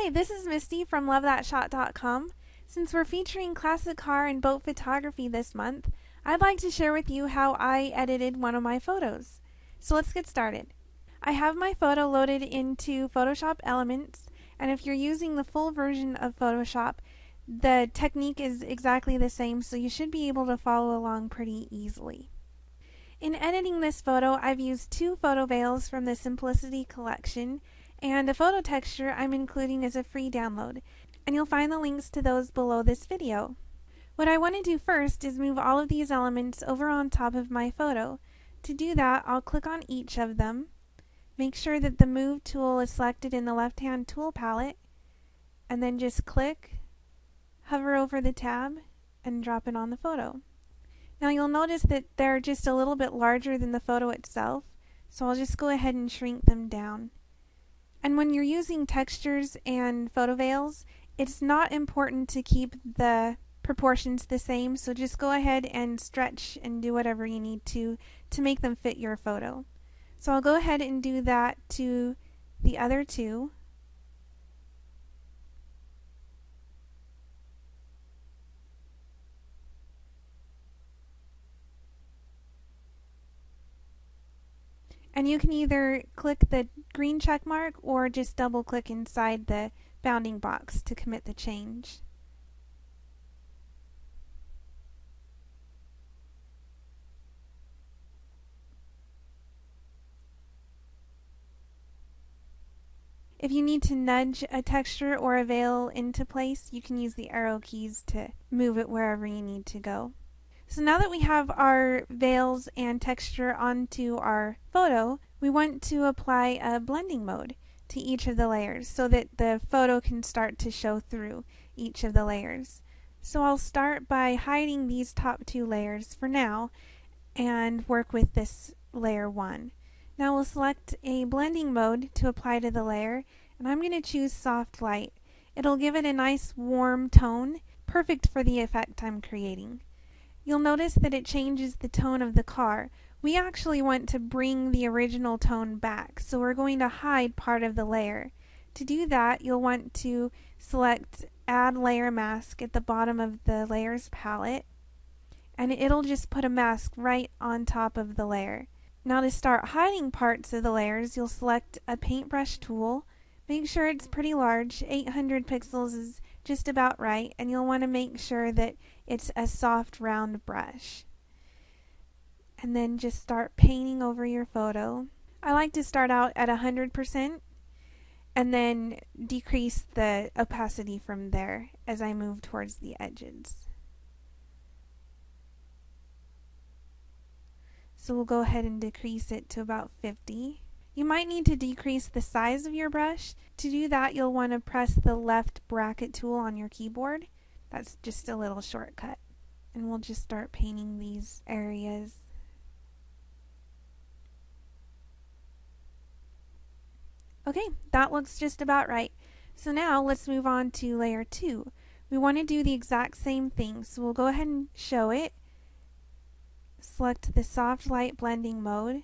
Hi, this is Misty from LoveThatShot.com. Since we're featuring classic car and boat photography this month, I'd like to share with you how I edited one of my photos. So let's get started. I have my photo loaded into Photoshop Elements, and if you're using the full version of Photoshop, the technique is exactly the same, so you should be able to follow along pretty easily. In editing this photo, I've used two photo veils from the Simplicity collection, and a photo texture I'm including as a free download, and you'll find the links to those below this video. What I want to do first is move all of these elements over on top of my photo. To do that, I'll click on each of them, make sure that the Move tool is selected in the left-hand tool palette, and then just click, hover over the tab, and drop it on the photo. Now you'll notice that they're just a little bit larger than the photo itself, so I'll just go ahead and shrink them down. And when you're using textures and photo veils, it's not important to keep the proportions the same, so just go ahead and stretch and do whatever you need to make them fit your photo. So I'll go ahead and do that to the other two. And you can either click the green check mark or just double click inside the bounding box to commit the change. If you need to nudge a texture or a veil into place, you can use the arrow keys to move it wherever you need to go. So now that we have our veils and texture onto our photo, we want to apply a blending mode to each of the layers so that the photo can start to show through each of the layers. So I'll start by hiding these top two layers for now and work with this layer 1. Now we'll select a blending mode to apply to the layer, and I'm going to choose Soft Light. It'll give it a nice warm tone, perfect for the effect I'm creating. You'll notice that it changes the tone of the car. We actually want to bring the original tone back, so we're going to hide part of the layer. To do that, you'll want to select Add Layer Mask at the bottom of the Layers palette, and it'll just put a mask right on top of the layer. Now to start hiding parts of the layers, you'll select a paintbrush tool. Make sure it's pretty large. 800 pixels is just about right, and you'll want to make sure that it's a soft round brush. And then just start painting over your photo. I like to start out at 100% and then decrease the opacity from there as I move towards the edges. So we'll go ahead and decrease it to about 50. You might need to decrease the size of your brush. To do that, you'll want to press the left bracket tool on your keyboard. That's just a little shortcut. And we'll just start painting these areas. Okay, that looks just about right. So now let's move on to layer 2. We want to do the exact same thing, so we'll go ahead and show it. Select the Soft Light Blending mode.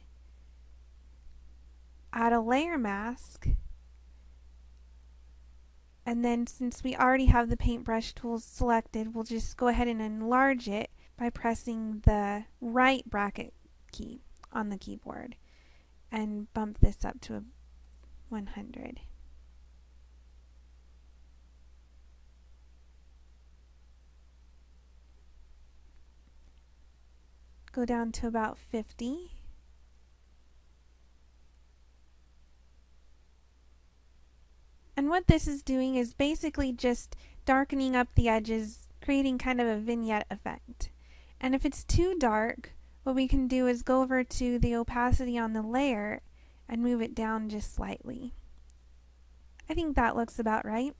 Add a layer mask, and then since we already have the paintbrush tools selected, we'll just go ahead and enlarge it by pressing the right bracket key on the keyboard and bump this up to 100. Go down to about 50. And what this is doing is basically just darkening up the edges, creating kind of a vignette effect. And if it's too dark, what we can do is go over to the opacity on the layer and move it down just slightly. I think that looks about right.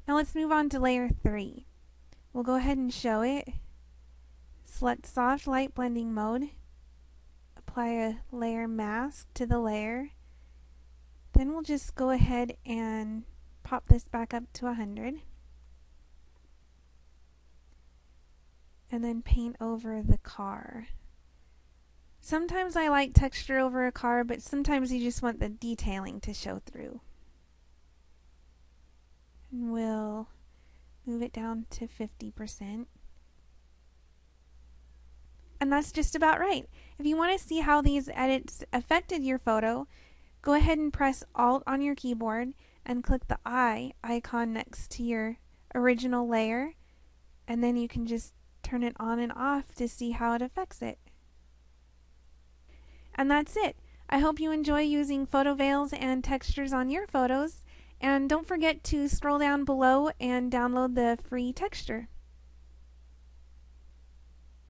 Now let's move on to layer 3. We'll go ahead and show it. Select Soft Light Blending mode. Apply a layer mask to the layer. Then we'll just go ahead and pop this back up to 100. And then paint over the car. Sometimes I like texture over a car, but sometimes you just want the detailing to show through. move it down to 50%. And that's just about right. If you want to see how these edits affected your photo, go ahead and press Alt on your keyboard and click the eye icon next to your original layer, and then you can just turn it on and off to see how it affects it. And that's it. I hope you enjoy using photo veils and textures on your photos, and don't forget to scroll down below and download the free texture.